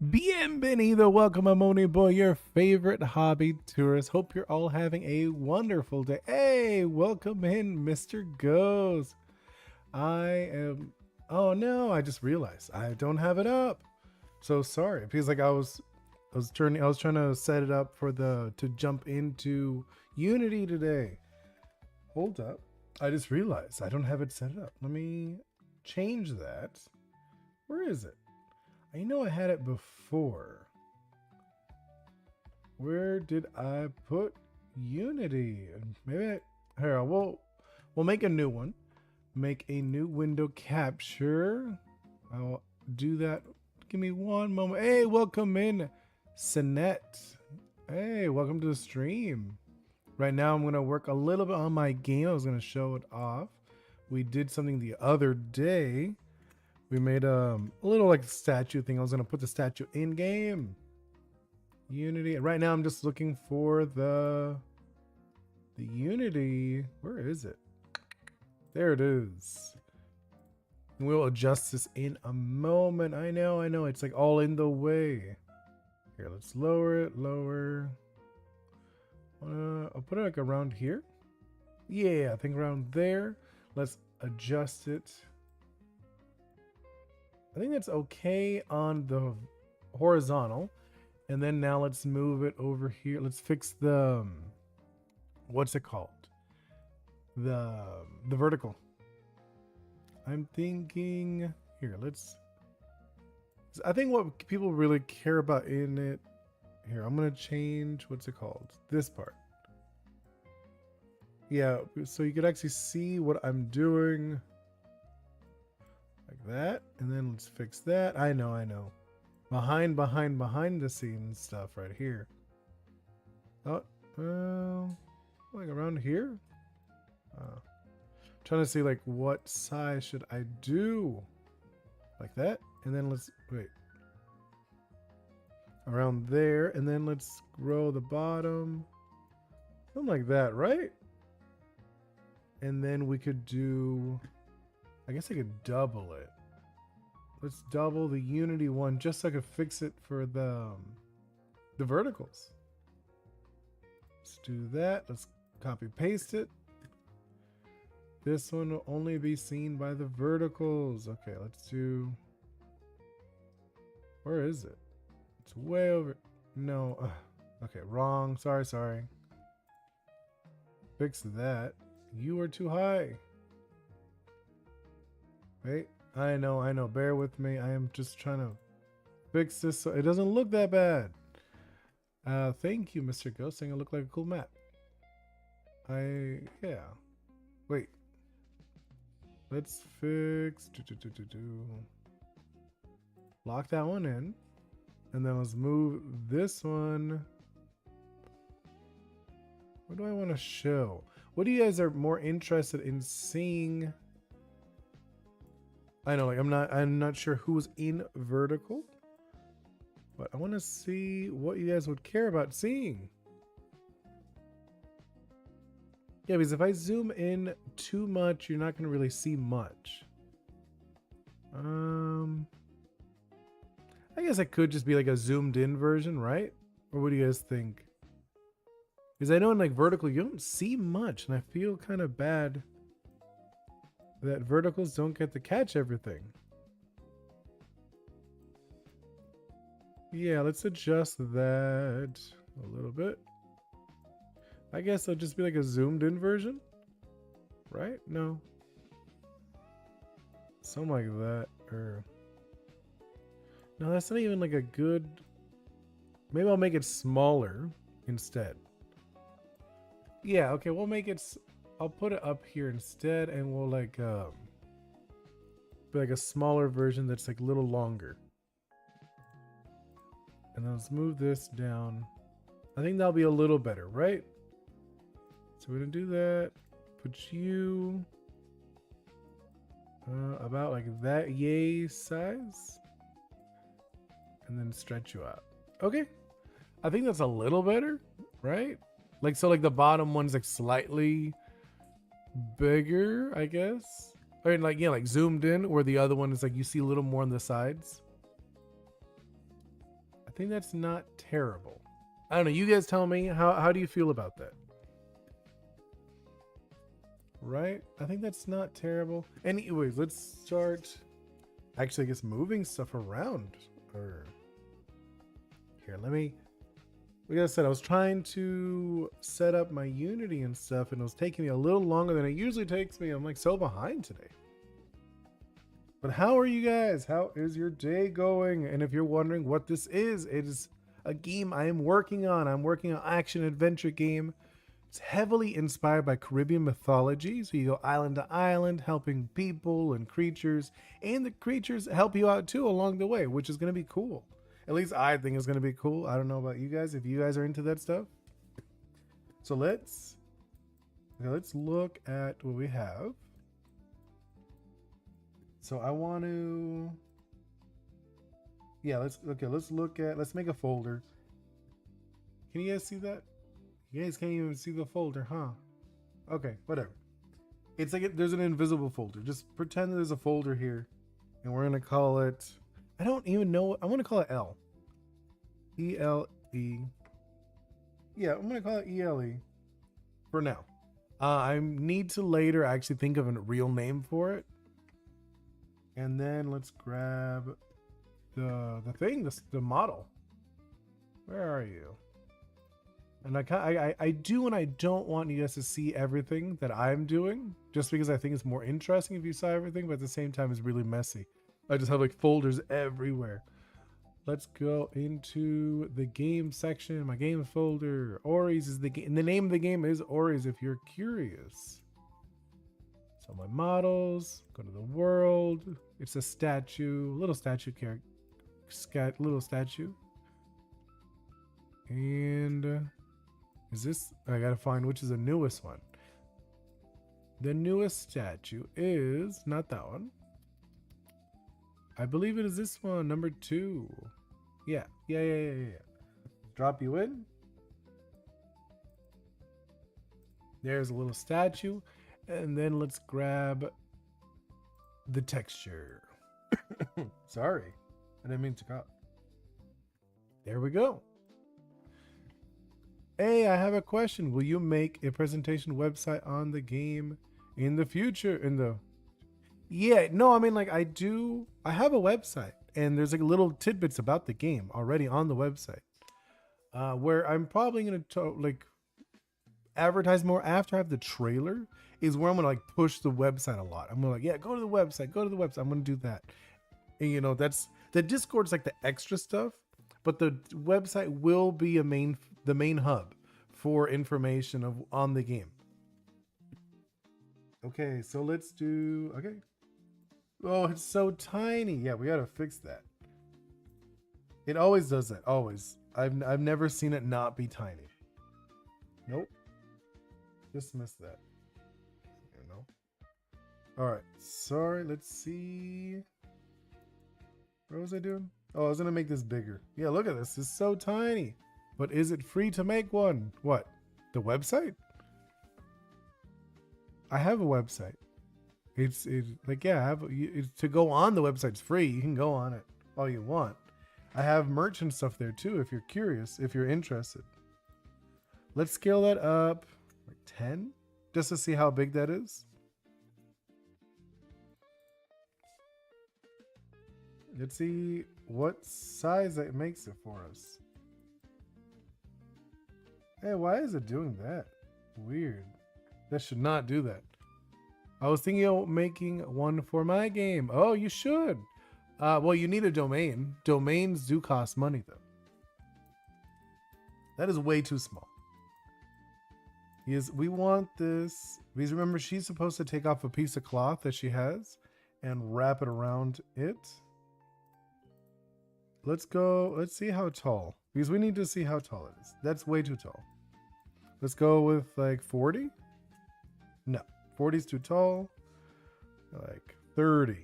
Bienvenido, welcome, I'm Oni Boi, your favorite hobby tourist. Hope you're all having a wonderful day. Hey, welcome in, Mr. Ghost. Oh no, I just realized I don't have it up. So sorry. It feels like I was trying to set it up for to jump into Unity today. Hold up. I just realized I don't have it set up. Let me change that. Where is it? I know I had it before. Where did I put Unity? Here, we'll make a new one. Make a new window capture. I'll do that. Give me one moment. Hey, welcome in, Sinette. Hey, welcome to the stream. Right now, I'm gonna work a little bit on my game. I was gonna show it off. We did something the other day. We made a little like statue thing. I was gonna put the statue in game. Unity. Right now I'm just looking for the Unity. Where is it? There it is. And we'll adjust this in a moment. I know. It's like all in the way. Here, let's lower it, lower. I'll put it like around here. Yeah, I think around there. Let's adjust it. I think that's okay on the horizontal. And then now let's move it over here. Let's fix the, what's it called? The vertical. I'm thinking, here, I think what people really care about in it, here, I'm going to change, what's it called? This part. Yeah, so you could actually see what I'm doing. Like that, and then let's fix that. I know. Behind the scenes stuff right here. Oh, like around here. Trying to see like what size should I do, like that, and then let's wait around there, and then let's grow the bottom, something like that, right? And then we could do. I guess I could double it. Let's double the Unity one just so I could fix it for the verticals. Let's do that. Let's copy paste it. This one will only be seen by the verticals. Okay, let's do. Where is it? It's way over. No. Okay, wrong. Sorry. Fix that. You are too high. Wait, I know. Bear with me. I am just trying to fix this so it doesn't look that bad. Thank you, Mr. Ghost, saying it looked like a cool map. Yeah. Wait. Let's fix. Lock that one in. And then let's move this one. What do I want to show? What do you guys are more interested in seeing? I know, like I'm not sure who's in vertical, but I want to see what you guys would care about seeing. Yeah, because if I zoom in too much, you're not going to really see much. I guess it could just be like a zoomed in version, right? Or what do you guys think? Because I know in like vertical, you don't see much, and I feel kind of bad that verticals don't get to catch everything. Yeah, let's adjust that a little bit. I guess it'll just be like a zoomed in version, right? No. Something like that. Or no, that's not even like a good. Maybe I'll make it smaller instead. Yeah, okay, we'll make it. I'll put it up here instead, and we'll like be like a smaller version that's like a little longer. And then let's move this down. I think that'll be a little better, right? So we're gonna do that. Put you about like that yay size, and then stretch you out. Okay, I think that's a little better, right? Like so, like the bottom one's like slightly bigger, I guess. I mean, like, yeah, like zoomed in, where the other one is like you see a little more on the sides. I think that's not terrible. I don't know. You guys tell me. How do you feel about that? Right? I think that's not terrible. Anyways, let's start actually, I guess, moving stuff around. Or here, like I said, I was trying to set up my Unity and stuff, and it was taking me a little longer than it usually takes me. I'm like so behind today. But how are you guys? How is your day going? And if you're wondering what this is, it is a game I am working on. I'm working on an action adventure game. It's heavily inspired by Caribbean mythology. So you go island to island, helping people and creatures, and the creatures help you out too along the way, which is going to be cool. At least I think it's going to be cool. I don't know about you guys, if you guys are into that stuff. So let's look at what we have. So I want to, yeah, let's make a folder. Can you guys see that? You guys can't even see the folder, huh? Okay, whatever. It's like there's an invisible folder. Just pretend there's a folder here, and we're gonna call it, I don't even know, I'm gonna call it L. E-L-E. Yeah, I'm gonna call it E-L-E for now. I need to later actually think of a real name for it. And then let's grab the thing, the model. Where are you? And I do and I don't want you guys to see everything that I'm doing, just because I think it's more interesting if you saw everything, but at the same time it's really messy. I just have like folders everywhere. Let's go into the game section, my game folder. Ori's is the game. The name of the game is Ori's if you're curious. So my models, go to the world. It's a statue, little statue character, little statue. And is this, I gotta find which is the newest one. The newest statue is not that one. I believe it is this one, number 2. Yeah. Drop you in. There's a little statue. And then let's grab the texture. Sorry, I didn't mean to cut. There we go. Hey, I have a question. Will you make a presentation website on the game in the future? Yeah, no, I mean, like, I have a website, and there's like little tidbits about the game already on the website, where I'm probably going to like advertise more after I have the trailer, is where I'm going to like push the website a lot. I'm going to like, yeah, go to the website. I'm going to do that. And you know, that's the Discord's like the extra stuff, but the website will be the main hub for information on the game. Okay, so let's do, okay. Oh, it's so tiny. Yeah, we got to fix that. It always does that. Always. I've never seen it not be tiny. Nope. Just missed that. You know. All right. Sorry. Let's see. What was I doing? Oh, I was gonna make this bigger. Yeah, look at this. It's so tiny. But is it free to make one? What? The website? I have a website. It's like, yeah, to go on the website's free. You can go on it all you want. I have merch and stuff there too if you're curious, if you're interested. Let's scale that up like 10 just to see how big that is. Let's see what size that makes it for us. Hey, why is it doing that? Weird. That should not do that. I was thinking of making one for my game. Oh, you should. Well, you need a domain. Domains do cost money, though. That is way too small. We want this. Because remember, she's supposed to take off a piece of cloth that she has and wrap it around it. Let's go. Let's see how tall. Because we need to see how tall it is. That's way too tall. Let's go with like 40. No, 40 is too tall. Like 30.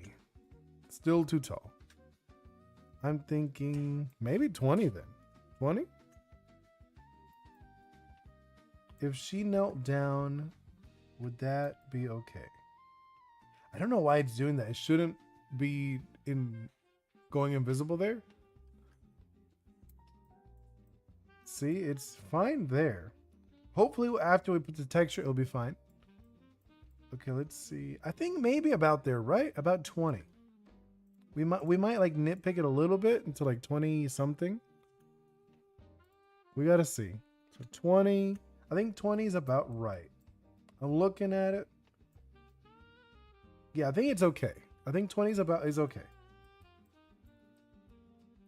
Still too tall. I'm thinking maybe 20 then. 20? If she knelt down, would that be okay? I don't know why it's doing that. It shouldn't be going invisible there. See, it's fine there. Hopefully after we put the texture, it'll be fine. Okay, let's see. I think maybe about there, right? About 20. We might like nitpick it a little bit into like 20 something. We gotta see. So 20. I think 20 is about right. I'm looking at it. Yeah, I think it's okay. I think 20 is okay.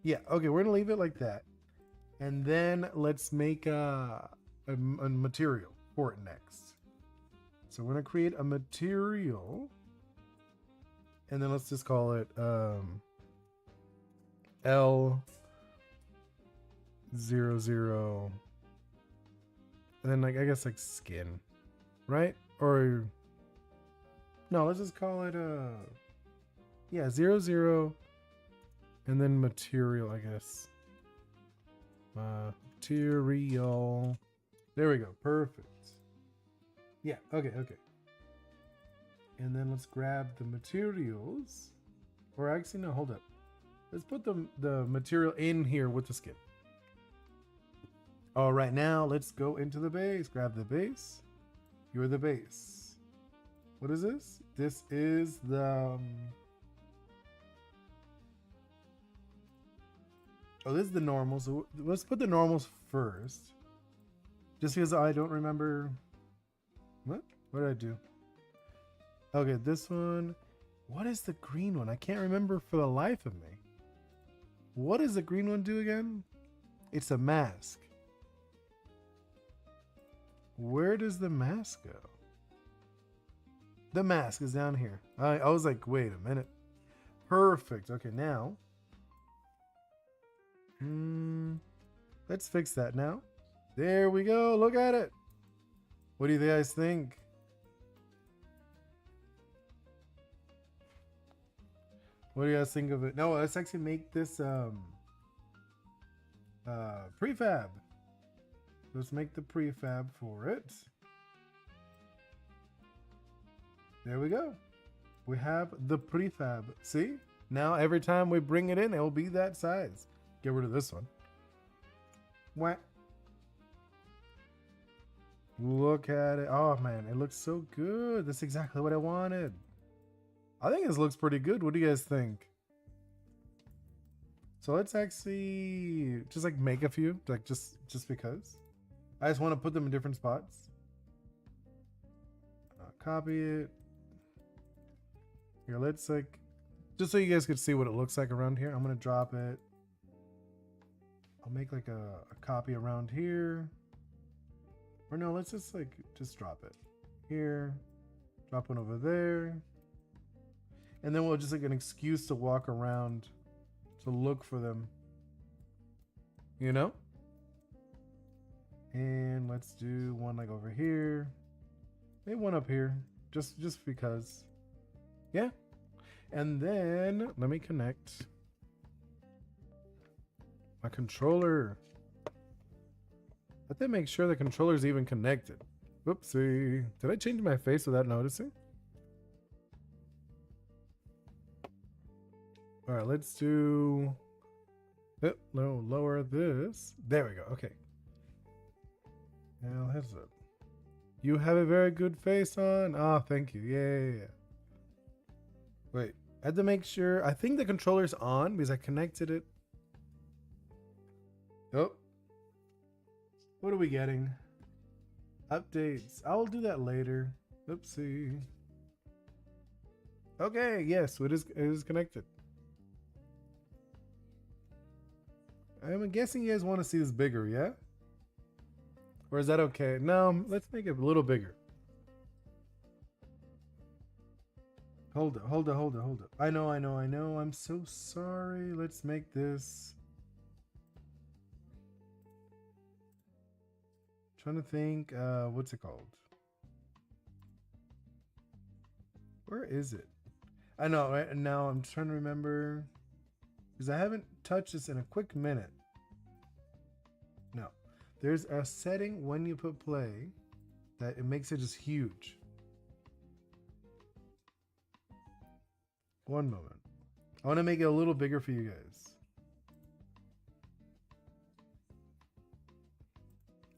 Yeah, okay, we're gonna leave it like that. And then let's make a material for it next. So we're gonna create a material. And then let's just call it L00. And then like I guess like skin, right? Or no, let's just call it 00 and then material, I guess. Material. There we go. Perfect. Yeah, okay. And then let's grab the materials. Or actually, no, hold up. Let's put the material in here with the skin. All right, now let's go into the base. Grab the base. You're the base. What is this? This is the... oh, this is the normal. So let's put the normals first. Just because I don't remember... what? What did I do? Okay, this one. What is the green one? I can't remember for the life of me. What does the green one do again? It's a mask. Where does the mask go? The mask is down here. I was like, wait a minute. Perfect. Okay, now. Let's fix that now. There we go. Look at it. What do you guys think? What do you guys think of it? No, let's actually make this prefab. Let's make the prefab for it. There we go. We have the prefab. See? Now every time we bring it in, it will be that size. Get rid of this one. What? Look at it. Oh man, it looks so good. That's exactly what I wanted. I think this looks pretty good. What do you guys think? So let's actually just like make a few, like just because. I just want to put them in different spots. Copy it. Here, let's like, just so you guys can see what it looks like around here. I'm gonna drop it. I'll make like a copy around here. Or no, let's just like, just drop it here. Drop one over there. And then we'll just like an excuse to walk around to look for them. You know? And let's do one like over here. Maybe one up here. Just because. Yeah. And then let me connect my controller. Let me make sure the controller's even connected. Whoopsie. Did I change my face without noticing? All right, let's do... oh, no, lower this. There we go. Okay. Now, heads up. You have a very good face on. Oh, thank you. Yeah. Wait, I had to make sure. I think the controller's on because I connected it. Oh. What are we getting? Updates. I'll do that later. Oopsie. Okay, yes, it is connected. I'm guessing you guys want to see this bigger, yeah? Or is that okay? No, let's make it a little bigger. Hold up. I know. I'm so sorry. Let's make this. Trying to think, what's it called? Where is it? I know, right? And now I'm trying to remember because I haven't touched this in a quick minute. No, there's a setting when you put play that it makes it just huge. One moment. I want to make it a little bigger for you guys.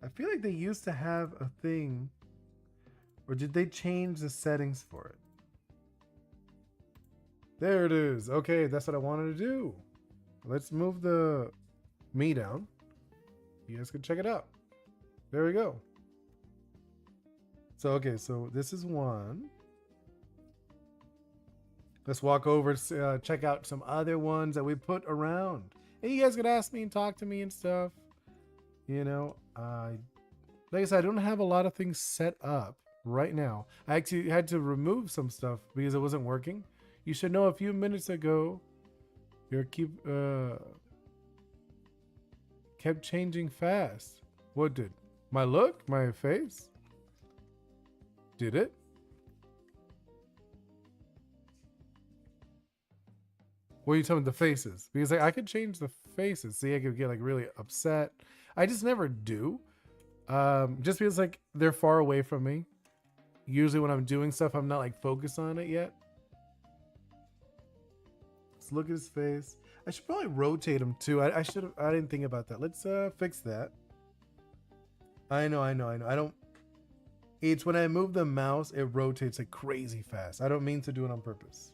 I feel like they used to have a thing, or did they change the settings for it? There it is. Okay, that's what I wanted to do. Let's move the me down. You guys can check it out. There we go. So, okay, so this is one. Let's walk over to check out some other ones that we put around. And you guys could ask me and talk to me and stuff. You know, like I said, I don't have a lot of things set up right now. I actually had to remove some stuff because it wasn't working. You should know a few minutes ago, kept changing fast. What did? My look? My face? Did it? What are you telling me? The faces? Because like I could change the faces. See, I could get like really upset. I just never do. Just because like they're far away from me. Usually when I'm doing stuff, I'm not like focused on it yet. Let's look at his face. I should probably rotate him too. I didn't think about that. Let's fix that. I know. I don't. It's when I move the mouse, it rotates like crazy fast. I don't mean to do it on purpose.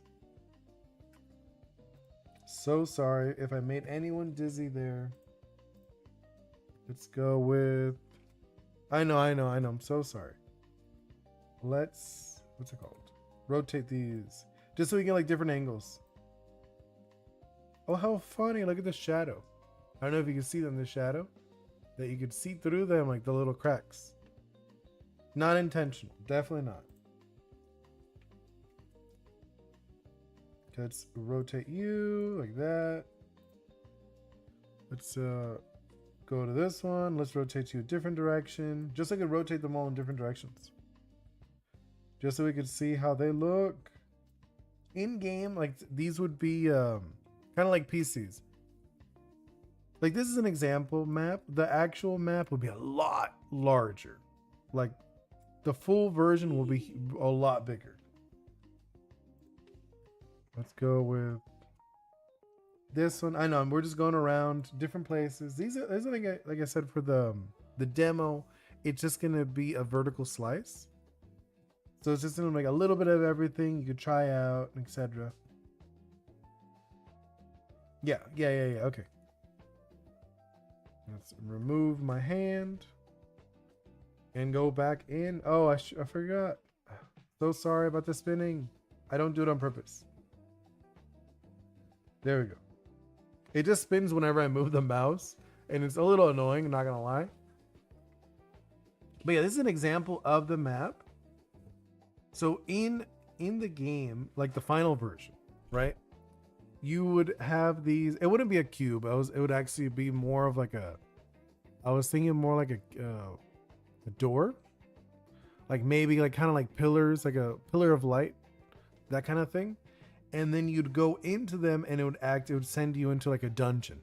So sorry if I made anyone dizzy there. Let's go with. I know. I'm so sorry. What's it called? Rotate these. Just so we get like different angles. Oh, how funny. Look at the shadow. I don't know if you can see them in the shadow. That you could see through them like the little cracks. Not intentional. Definitely not. Let's rotate you like that. Let's go to this one. Let's rotate you a different direction. Just so I could rotate them all in different directions. Just so we could see how they look. In game, like these would be kind of like PCs. Like this is an example map. The actual map would be a lot larger. Like the full version will be a lot bigger. Let's go with this one. I know we're just going around different places. These are like I said for the demo. It's just gonna be a vertical slice. So it's just gonna make a little bit of everything you could try out, etc. Yeah. Okay. Let's remove my hand and go back in. Oh, I forgot. So sorry about the spinning. I don't do it on purpose. There we go. It just spins whenever I move the mouse, and it's a little annoying, I'm not gonna lie. But yeah, this is an example of the map. So in the game, like the final version, right? You would have these. It wouldn't be a cube. It would actually be more of like a. I was thinking more like a door, like maybe like kind of like pillars, like a pillar of light, that kind of thing. And then you'd go into them, and it would send you into like a dungeon.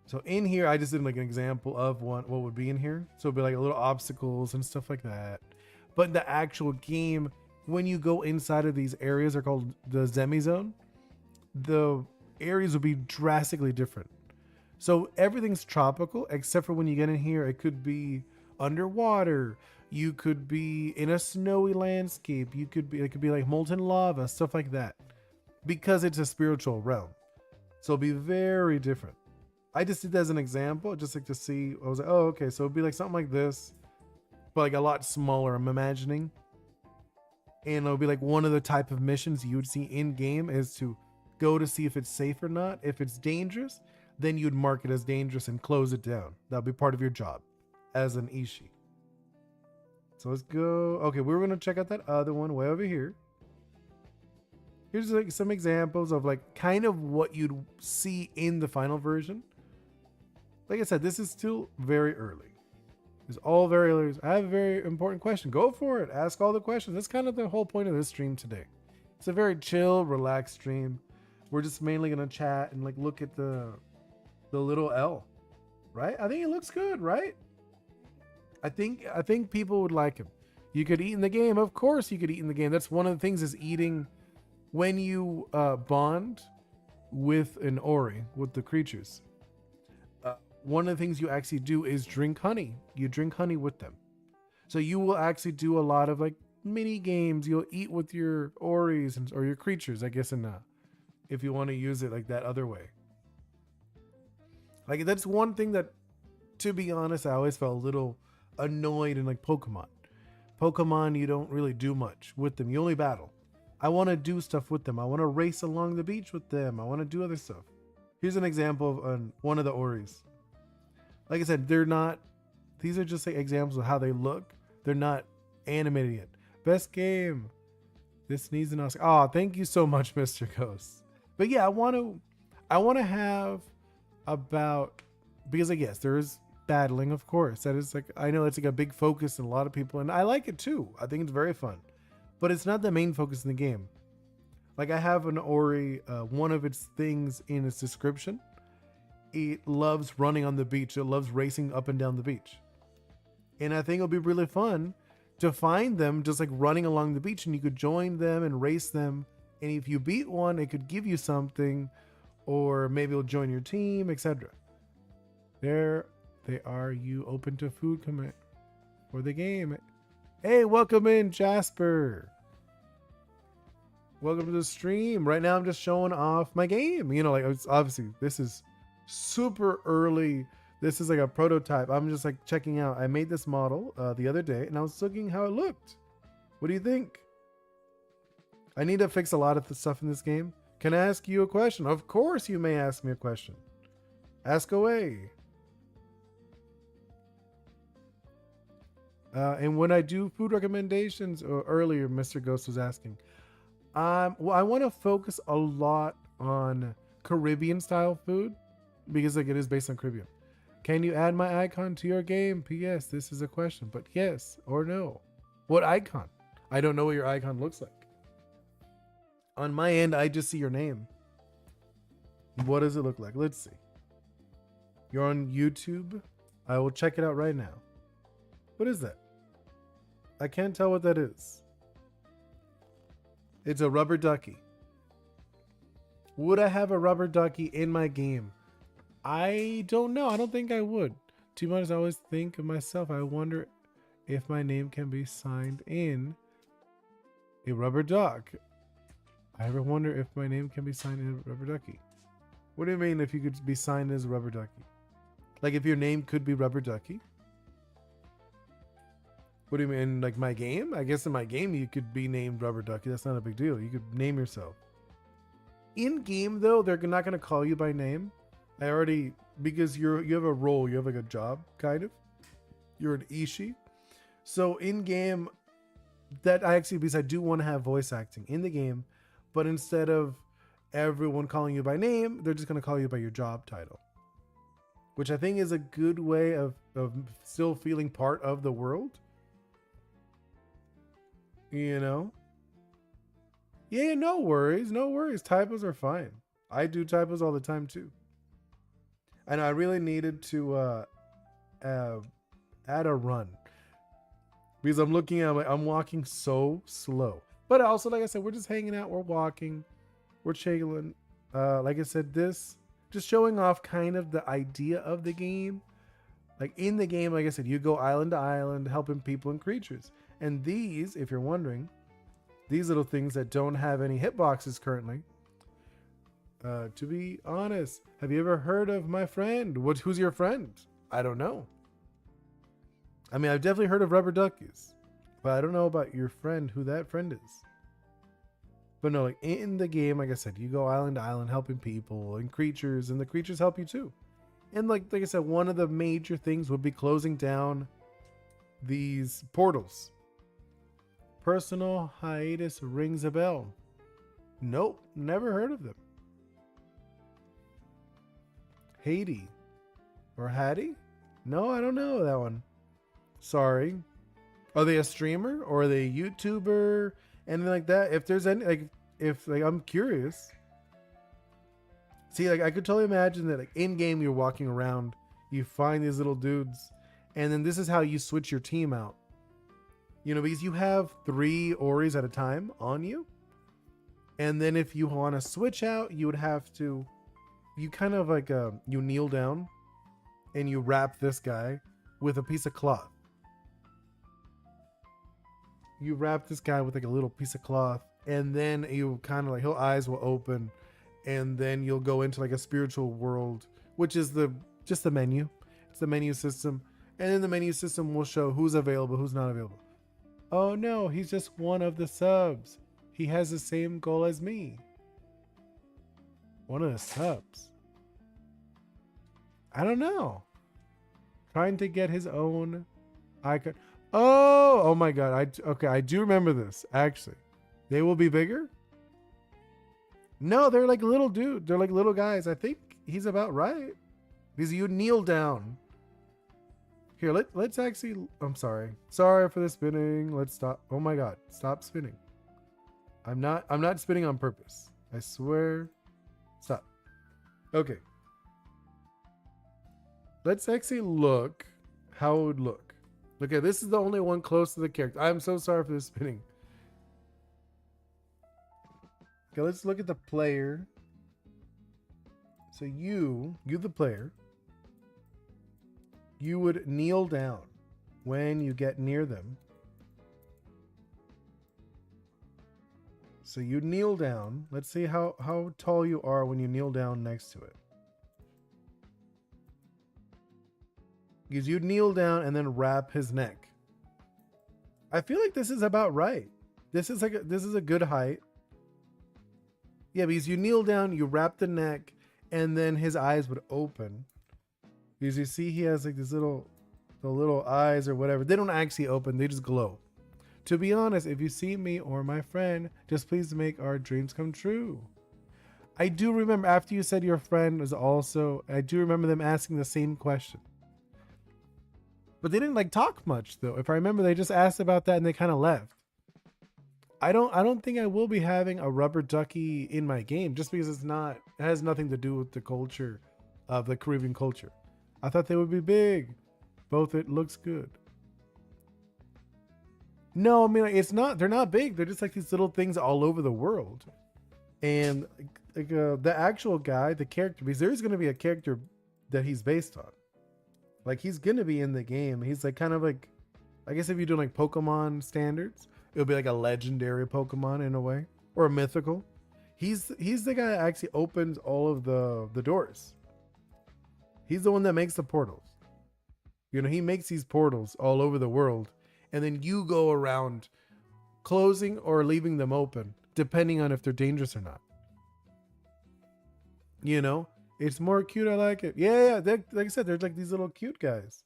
So in here, I just did like an example of what would be in here. So it'd be like a little obstacles and stuff like that. But the actual game, when you go inside of these areas, are called the Zemi Zone. The areas would be drastically different. So everything's tropical, except for when you get in here, it could be underwater. You could be in a snowy landscape. It could be like molten lava, stuff like that, because it's a spiritual realm. So it'll be very different. I just did that as an example, just like to see. I was like, oh, okay. So it'd be like something like this, but like a lot smaller, I'm imagining. And it'll be like one of the type of missions you would see in game is to go to see if it's safe or not. If it's dangerous, then you'd mark it as dangerous and close it down. That'll be part of your job as an Ishi. So let's go. Okay, we're going to check out that other one way over here. Here's like some examples of like kind of what you'd see in the final version. Like I said, this is still very early. It's all very early. I have a very important question. Go for it. Ask all the questions. That's kind of the whole point of this stream today. It's a very chill, relaxed stream. We're just mainly going to chat and like look at the little L, right? I think it looks good, right? I think people would like him. You could eat in the game. Of course you could eat in the game. That's one of the things is eating when you bond with an Ori, with the creatures. one of the things you actually do is drink honey. You drink honey with them. So you will actually do a lot of like mini games. You'll eat with your Oris or your creatures, I guess, if you want to use it like that other way. Like that's one thing that, to be honest, I always felt a little annoyed in like Pokemon. Pokemon, you don't really do much with them. You only battle. I want to do stuff with them. I want to race along the beach with them. I want to do other stuff. Here's an example of one of the Oris. Like I said, these are just like examples of how they look. They're not animated yet. Best game. This needs an Oscar. Oh, thank you so much, Mr. Ghost. But yeah, I want to have about, because I guess there is battling, of course. That is like, I know it's like a big focus in a lot of people, and I like it too. I think it's very fun. But it's not the main focus in the game. Like I have an Ori, one of its things in its description, it loves running on the beach. It loves racing up and down the beach. And I think it'll be really fun to find them just like running along the beach, and you could join them and race them. And if you beat one, it could give you something, or maybe it'll join your team, etc. There they are. You open to food command for the game. Hey, welcome in, Jasper. Welcome to the stream. Right now I'm just showing off my game. You know, like obviously this is super early. This is like a prototype. I'm just like checking out. I made this model the other day, and I was looking how it looked. What do you think? I need to fix a lot of the stuff in this game. Can I ask you a question? Of course you may ask me a question. Ask away. And when I do food recommendations, earlier Mr. Ghost was asking, well, I want to focus a lot on Caribbean style food, because like it is based on Caribbean. Can you add my icon to your game? P.S. This is a question, but yes or no. What icon? I don't know what your icon looks like. On my end, I just see your name. What does it look like? Let's see. You're on YouTube. I will check it out right now. What is that? I can't tell what that is. It's a rubber ducky. Would I have a rubber ducky in my game? I don't know. I don't think I would. To be honest, I always think of myself, I wonder if my name can be signed in a rubber duck. I ever wonder if my name can be signed in a rubber ducky. What do you mean if you could be signed as a rubber ducky? Like if your name could be rubber ducky? What do you mean, like my game? I guess in my game you could be named Rubber Ducky. That's not a big deal. You could name yourself. In game though, they're not gonna call you by name. Because you have a role, you have like a job, kind of. You're an Ishi. So in game, because I do want to have voice acting in the game, but instead of everyone calling you by name, they're just gonna call you by your job title. Which I think is a good way of still feeling part of the world. You know? Yeah, no worries. No worries. Typos are fine. I do typos all the time too. And I really needed to add a run. Because I'm looking at I'm walking so slow. But also, like I said, we're just hanging out. We're walking. We're chilling. Like I said, just showing off kind of the idea of the game. Like in the game, like I said, you go island to island helping people and creatures. And these, if you're wondering, these little things that don't have any hitboxes currently. To be honest, have you ever heard of my friend? Who's your friend? I don't know. I mean, I've definitely heard of rubber duckies, but I don't know about your friend, who that friend is. But no, like in the game, like I said, you go island to island helping people and creatures, and the creatures help you too. And like I said, one of the major things would be closing down these portals. Personal hiatus rings a bell. Nope, never heard of them. Haiti or Hattie? No, I don't know that one. Sorry. Are they a streamer or are they a YouTuber? Anything like that? If there's any, I'm curious. See, like I could totally imagine that like in game you're walking around, you find these little dudes, and then this is how you switch your team out. You know, because you have 3 Oris at a time on you. And then if you want to switch out, you would have to, you kind of like, you kneel down and you wrap this guy with a piece of cloth. You wrap this guy with like a little piece of cloth, and then you kind of like, his eyes will open, and then you'll go into like a spiritual world, which is just the menu. It's the menu system, and then the menu system will show who's available, who's not available. Oh no, he's just one of the subs. He has the same goal as me. One of the subs. I don't know. Trying to get his own icon. Oh my god. Okay, I do remember this, actually. They will be bigger? No, they're like little dude. They're like little guys. I think he's about right. Because you kneel down. Here, let's actually, I'm sorry. Sorry for the spinning. Let's stop. Oh my god. Stop spinning. I'm not spinning on purpose. I swear. Stop. Okay. Let's actually look how it would look. Okay, this is the only one close to the character. I'm so sorry for the spinning. Okay, let's look at the player. So you the player, you would kneel down when you get near them. So you kneel down. Let's see how tall you are when you kneel down next to it. Because you kneel down and then wrap his neck. I feel like this is about right. This is a good height. Yeah, because you kneel down, you wrap the neck, and then his eyes would open. Because you see he has like the little eyes or whatever. They don't actually open, they just glow. To be honest, if you see me or my friend, just please make our dreams come true. I do remember after you said your friend was also, I do remember them asking the same question. But they didn't like talk much though. If I remember, they just asked about that and they kind of left. I don't think I will be having a rubber ducky in my game just because it has nothing to do with the culture of the Caribbean culture. I thought they would be big. Both it looks good. No, I mean like, they're not big. They're just like these little things all over the world. And like the actual guy, the character, because there's going to be a character that he's based on. Like he's going to be in the game. He's like kind of like, I guess if you're doing like Pokemon standards, it'll be like a legendary Pokemon in a way, or a mythical. He's the guy that actually opens all of the doors. He's the one that makes the portals. You know, he makes these portals all over the world, and then you go around closing or leaving them open, depending on if they're dangerous or not. You know, it's more cute. I like it. Yeah. Like I said, they're like these little cute guys.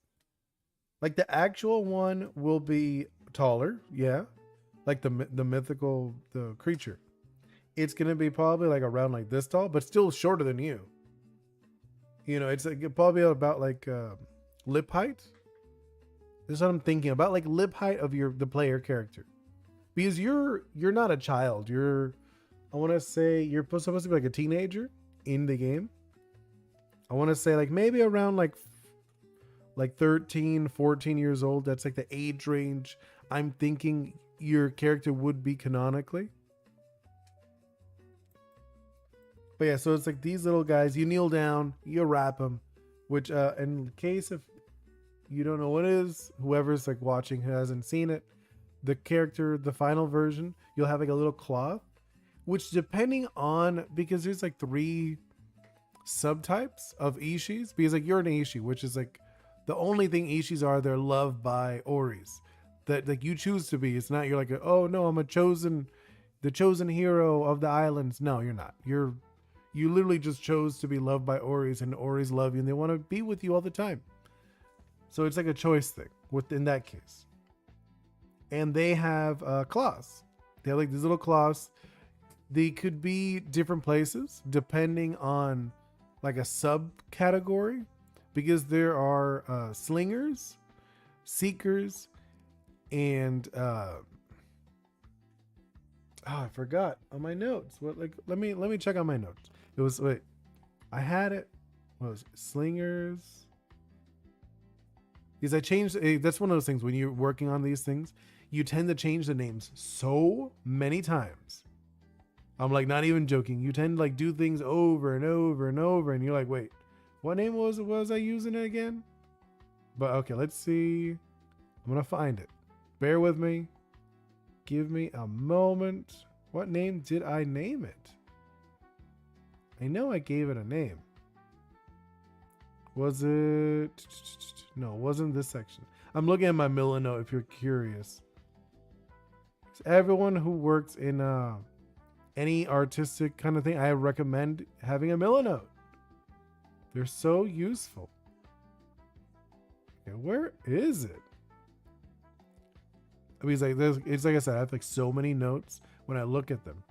Like the actual one will be taller. Yeah. Like the mythical, the creature. It's going to be probably like around like this tall, but still shorter than you. You know, it's like probably about like lip height. This is what I'm thinking about, like lip height of the player character. Because you're not a child. I want to say you're supposed to be like a teenager in the game. I want to say like maybe around like 13, 14 years old. That's like the age range I'm thinking your character would be canonically. But yeah, so it's like these little guys, you kneel down, you wrap them, which in case if you don't know what it is, whoever's like watching who hasn't seen it, the character, the final version, you'll have like a little cloth, which depending on, because there's like 3 subtypes of Ishis, because like you're an Ishi, which is like the only thing Ishis are, they're loved by Oris. That like you choose to be. It's not you're like, oh no, I'm the chosen hero of the islands. No, you're not. You literally just chose to be loved by Oris, and Oris love you and they want to be with you all the time. So it's like a choice thing within that case. And they have claws. They have like these little claws. They could be different places depending on like a subcategory, because there are slingers, seekers, and I forgot on my notes. What, like let me check on my notes. It was I had it. What was it? Slingers? Because I changed. That's one of those things when you're working on these things, you tend to change the names so many times. I'm like not even joking. You tend to like do things over and over and over, and you're like, wait, What name was I using it again? But okay, let's see. I'm gonna find it. Bear with me. Give me a moment. What name did I name it? I know I gave it a name. Was it? No, it wasn't this section. I'm looking at my Milano if you're curious. Everyone who works in any artistic kind of thing, I recommend having a Milano. They're so useful. Okay, where is it? I mean, it's like I said, I have like so many notes when I look at them.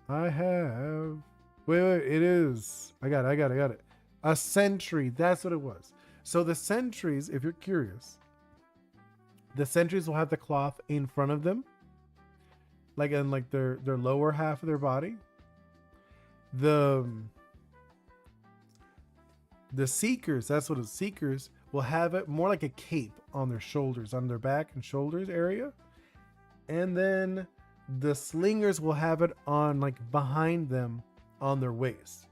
I have. Wait, it is. I got it. A sentry. That's what it was. So the sentries, if you're curious, the sentries will have the cloth in front of them, like in like their lower half of their body. The seekers, that's what it's. Seekers will have it more like a cape on their shoulders, on their back and shoulders area. And then the slingers will have it on like behind them on their waist.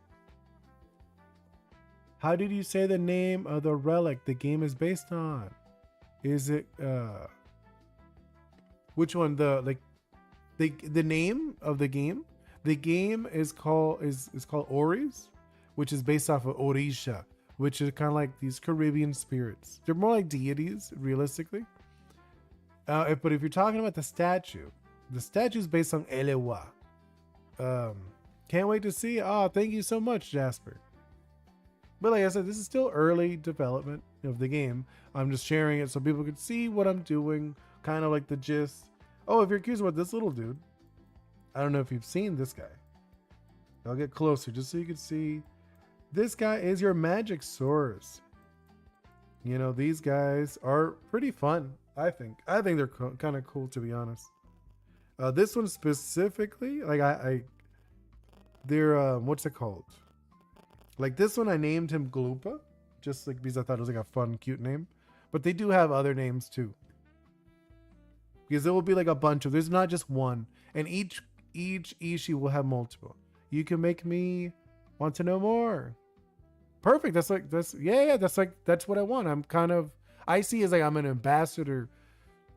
How did you say the name of the relic the game is based on? Is it which one? The name of the game? The game is called Oris, which is based off of Orisha, which is kind of like these Caribbean spirits. They're more like deities, realistically. But if you're talking about the statue is based on Elewa. Can't wait to see. Oh, thank you so much, Jasper. But like I said, this is still early development of the game. I'm just sharing it so people can see what I'm doing, kind of like the gist. Oh, if you're curious about this little dude, I don't know if you've seen this guy. I'll get closer just so you can see. This guy is your magic source. You know, these guys are pretty fun, I think. I think they're kind of cool, to be honest. This one specifically, like they're, what's it called? Like this one, I named him Gloopa, just like because I thought it was like a fun, cute name. But they do have other names too. Because there will be like a bunch of, there's not just one. And each Ishi will have multiple. You can make me want to know more. Perfect. That's what I want. I see as like I'm an ambassador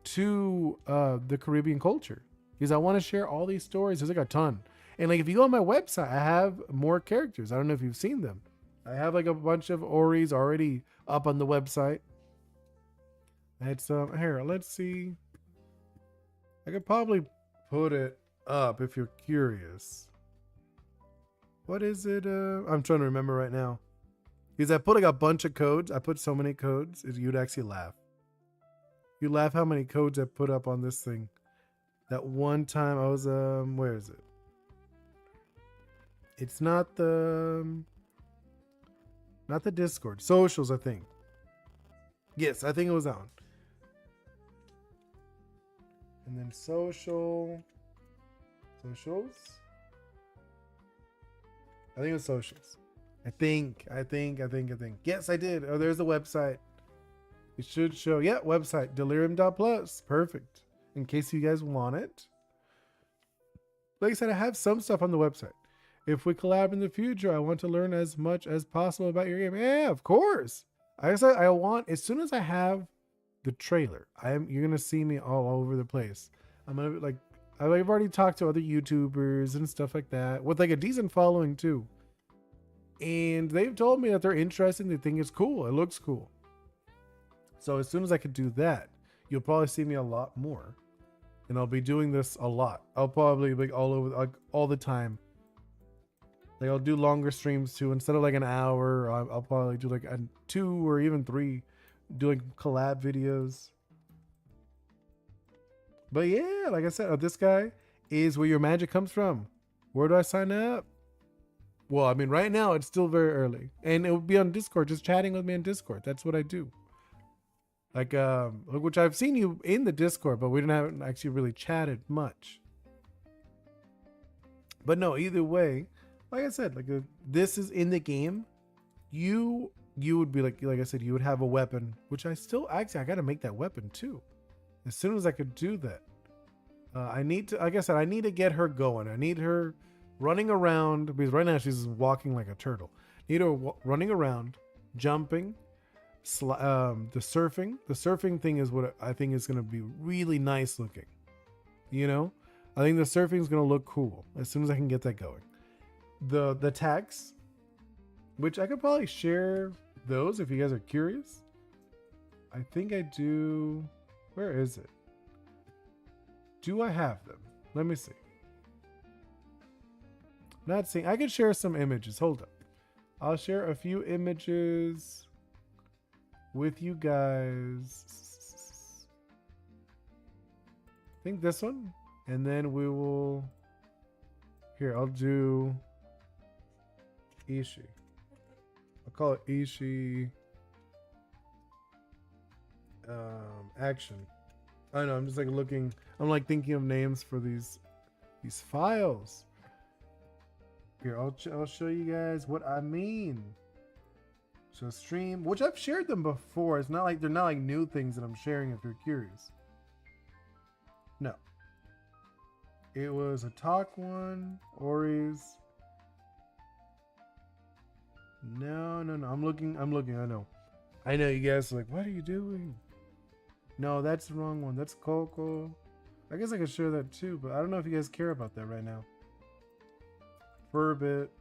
to the Caribbean culture. Because I want to share all these stories. There's like a ton. And like if you go on my website, I have more characters. I don't know if you've seen them. I have like a bunch of Oris already up on the website. It's here, let's see. I could probably put it up if you're curious. What is it? I'm trying to remember right now. Because I put like a bunch of codes. I put so many codes, you'd actually laugh. You laugh how many codes I put up on this thing. That one time I was where is it? It's not the Discord. Socials, I think. Yes, I think it was that one. And then socials. I think it was socials. I think. Yes, I did. Oh, there's the website. It should show. Yeah, website. Delirium.plus. Perfect. In case you guys want it. Like I said, I have some stuff on the website. If we collab in the future, I want to learn as much as possible about your game. Yeah, of course. I said I want, as soon as I have the trailer, you're gonna see me all over the place. I'm gonna like, I've already talked to other YouTubers and stuff like that with like a decent following too. And they've told me that they're interested. They think it's cool. It looks cool. So as soon as I could do that, you'll probably see me a lot more. And I'll be doing this a lot. I'll probably be all over, like all the time. Like I'll do longer streams too. Instead of like an hour, I'll probably do like 2 or even 3 doing collab videos. But yeah, like I said, this guy is where your magic comes from. Where do I sign up? Well, I mean, right now it's still very early, and it would be on Discord, just chatting with me on Discord. That's what I do. Like, which I've seen you in the Discord, but we haven't actually really chatted much. But no, either way, like I said, like this is in the game. You would be like I said, you would have a weapon, which I got to make that weapon too. As soon as I could do that, I need to, like I said, I need to get her going. I need her running around because right now she's walking like a turtle. Need her running around, jumping, the surfing. The surfing thing is what I think is going to be really nice looking. You know, I think the surfing is going to look cool as soon as I can get that going. The tags, which I could probably share those if you guys are curious. I think I do. Where is it? Do I have them? Let me see. Not seeing. I could share some images. Hold up. I'll share a few images with you guys. I think this one. And then we will. Here, I'll do Ishi. I'll call it Ishi action. I know, I'm just like looking. I'm like thinking of names for these files. Here, I'll show you guys what I mean. So stream, which I've shared them before. It's not like they're not like new things that I'm sharing if you're curious. No. It was a talk one, Ori's. No. I'm looking, I know. I know you guys are like, what are you doing? No, that's the wrong one. That's Coco. I guess I could share that too, but I don't know if you guys care about that right now. For a bit.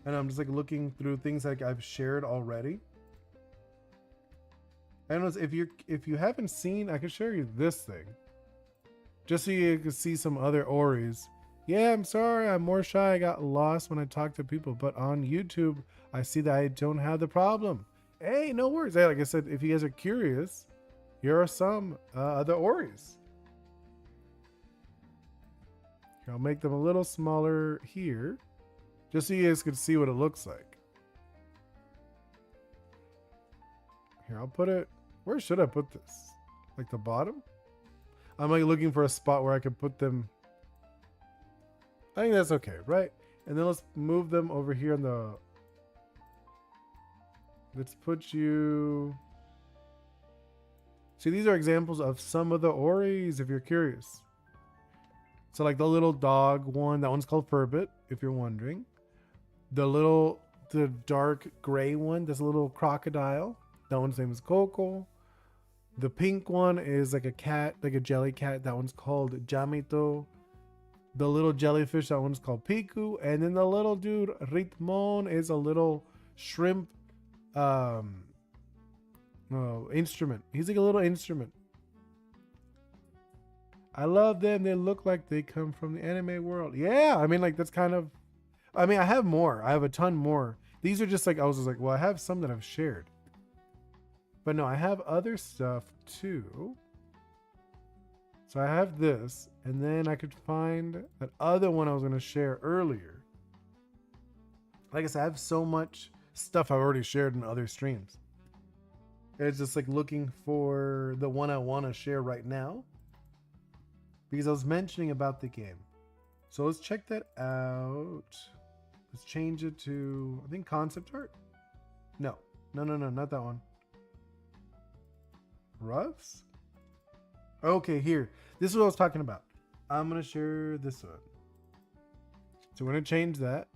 And I'm just like looking through things like I've shared already. I don't know if you haven't seen, I can share you this thing. Just so you can see some other Oris. Yeah, I'm sorry, I'm more shy. I got lost when I talk to people, but on YouTube, I see that I don't have the problem. Hey, no worries. Hey, like I said, if you guys are curious, here are some other Oris. Here, I'll make them a little smaller here, just so you guys can see what it looks like. Here, I'll put it, where should I put this? Like the bottom? I'm like looking for a spot where I can put them. I think that's okay, right? And then let's move them over here on the, let's put you, see, these are examples of some of the Oris if you're curious. So like the little dog one, that one's called Furbit, if you're wondering. The dark gray one, that's a little crocodile. That one's name is Coco. The pink one is like a cat, like a jelly cat. That one's called Jamito. The little jellyfish, that one's called Piku. And then the little dude, Ritmon, is a little shrimp instrument. He's like a little instrument. I love them. They look like they come from the anime world. Yeah, I mean, like that's kind of, I mean, I have more. I have a ton more. These are just like, I was just like, well, I have some that I've shared. But no, I have other stuff too. So I have this, and then I could find that other one I was going to share earlier. Like I said, I have so much stuff I've already shared in other streams. It's just like looking for the one I want to share right now, because I was mentioning about the game. So let's check that out. Let's change it to, I think, concept art. No, not that one. Roughs? Okay, here. This is what I was talking about. I'm going to share this one. So we're going to change that.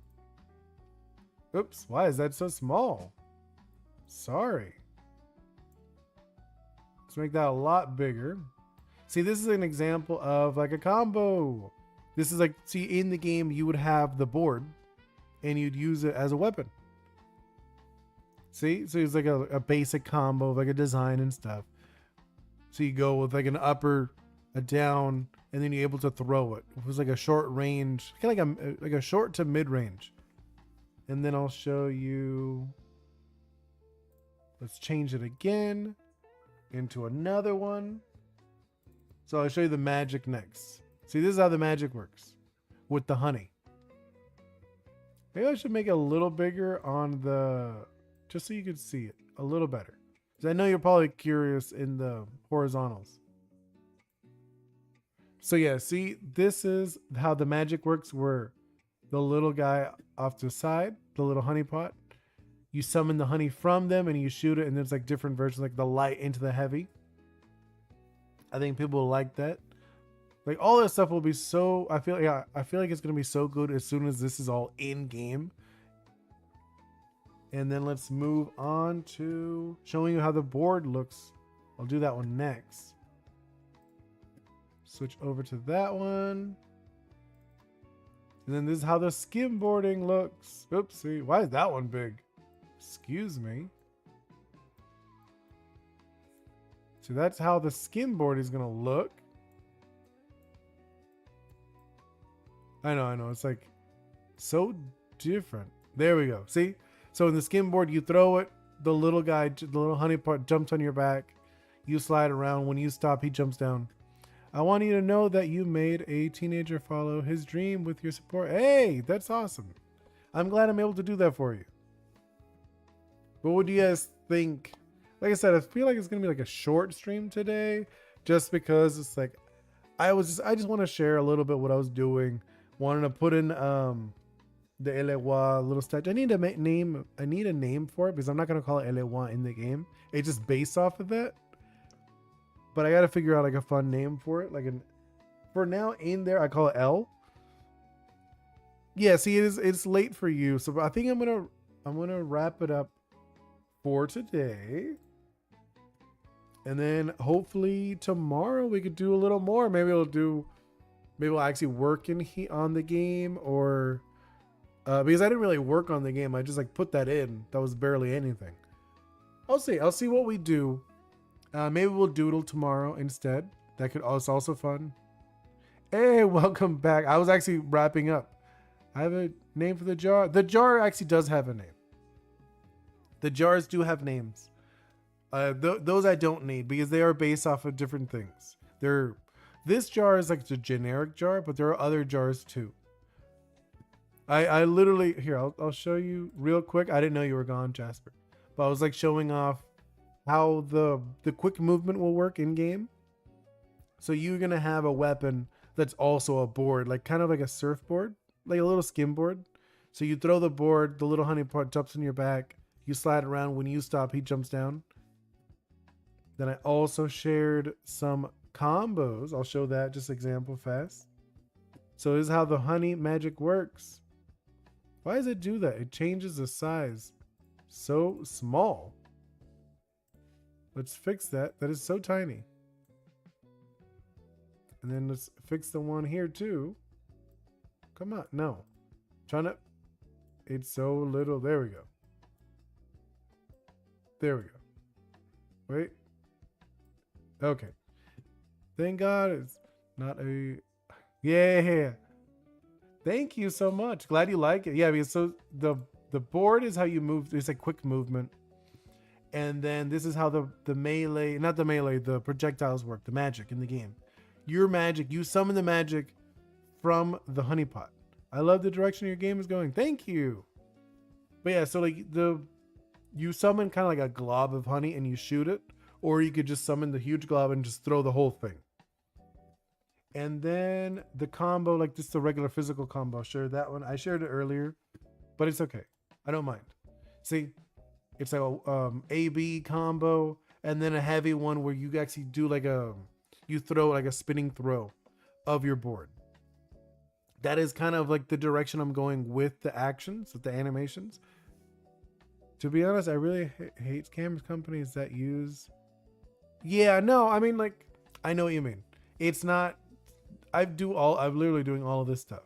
Oops, why is that so small? Sorry. Let's make that a lot bigger. See, this is an example of like a combo. This is like, see, in the game, you would have the board and you'd use it as a weapon. See? So it's like a basic combo of like a design and stuff. So you go with like an upper, a down, and then you're able to throw it. It was like a short range, kind of like a short to mid range. And then I'll show you. Let's change it again into another one. So I'll show you the magic next. See, this is how the magic works with the honey. Maybe I should make it a little bigger on the, just so you can see it a little better. Because I know you're probably curious in the horizontals. So yeah, see, this is how the magic works, where the little guy off to the side, the little honey pot, you summon the honey from them and you shoot it, and there's like different versions, like the light into the heavy. I think people will like that. Like all this stuff will be so, I feel like it's gonna be so good as soon as this is all in game. And then let's move on to showing you how the board looks. I'll do that one next. Switch over to that one. And then this is how the skimboarding looks. Oopsie, why is that one big? Excuse me. So that's how the skimboard is gonna look. I know, it's like so different. There we go, see? So in the skimboard, you throw it, the little guy, the little honey pot jumps on your back. You slide around, when you stop, he jumps down. I want you to know that you made a teenager follow his dream with your support. Hey, that's awesome. I'm glad I'm able to do that for you. But what do you guys think? Like I said, I feel like it's gonna be like a short stream today, just because it's like I just want to share a little bit what I was doing. Wanted to put in the Elewa little statue. I need a name for it because I'm not gonna call it Elewa in the game. It's just based off of that. But I gotta figure out like a fun name for it. For now in there, I call it L. Yeah, see, it's late for you, so I think I'm gonna wrap it up for today. And then hopefully tomorrow we could do a little more. Maybe we'll actually work on the game, or because I didn't really work on the game. I just like put that in. That was barely anything. I'll see what we do. Maybe we'll doodle tomorrow instead. That could also fun. Hey, welcome back. I was actually wrapping up. I have a name for the jar. The jar actually does have a name. The jars do have names. Those I don't need because they are based off of different things. This jar is like the generic jar, but there are other jars too. I literally, here, I'll show you real quick. I didn't know you were gone, Jasper. But I was like showing off how the quick movement will work in game. So you're going to have a weapon that's also a board, like kind of like a surfboard, like a little skimboard. So you throw the board, the little honey pot jumps on your back. You slide around. When you stop, he jumps down. Then I also shared some combos. I'll show that just example fast. So this is how the honey magic works. Why does it do that? It changes the size. So small. Let's fix that. That is so tiny. And then let's fix the one here too. Come on. No. It's so little. There we go. There we go. Wait. Okay. Thank God it's not a... Yeah. Thank you so much. Glad you like it. Yeah, because so the board is how you move. It's a quick movement. And then this is how the melee, not the melee, the projectiles work, the magic in the game. Your magic, you summon the magic from the honeypot. I love the direction your game is going. Thank you. But yeah, so like you summon kind of like a glob of honey and you shoot it, or you could just summon the huge glob and just throw the whole thing. And then the combo, like this is the regular physical combo. Sure, that one I shared it earlier, but it's okay. I don't mind. See, it's like a A-B combo, and then a heavy one where you actually do like you throw like a spinning throw of your board. That is kind of like the direction I'm going with the actions, with the animations. To be honest, I really hate camera companies that use... Yeah, no, I mean, like, I know what you mean. It's not... I'm literally doing all of this stuff.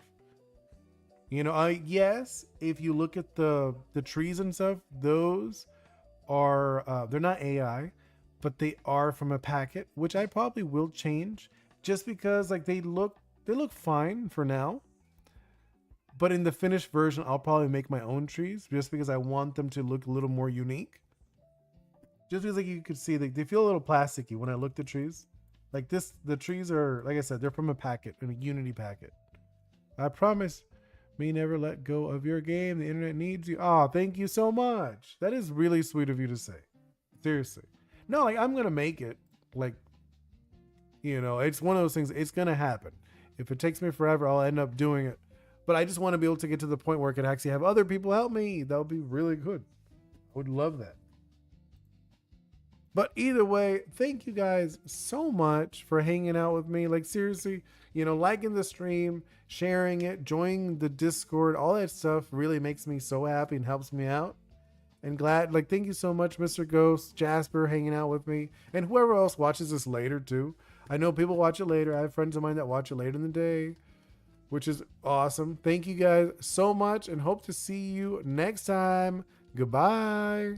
You know, yes, if you look at the trees and stuff, those are, they're not AI, but they are from a packet, which I probably will change just because like they look fine for now. But in the finished version, I'll probably make my own trees just because I want them to look a little more unique. Just because like you could see, like, they feel a little plasticky when I look at trees. Like this, the trees are, like I said, they're from a packet, in a Unity packet. I promise me never let go of your game. The internet needs you. Oh, thank you so much. That is really sweet of you to say. Seriously. No, like I'm going to make it. Like, you know, it's one of those things. It's going to happen. If it takes me forever, I'll end up doing it. But I just want to be able to get to the point where I can actually have other people help me. That would be really good. I would love that. But either way, thank you guys so much for hanging out with me. Like seriously, you know, liking the stream, sharing it, joining the Discord, all that stuff really makes me so happy and helps me out. And glad, like, thank you so much, Mr. Ghost, Jasper, hanging out with me, and whoever else watches this later too. I know people watch it later. I have friends of mine that watch it later in the day, which is awesome. Thank you guys so much, and hope to see you next time. Goodbye.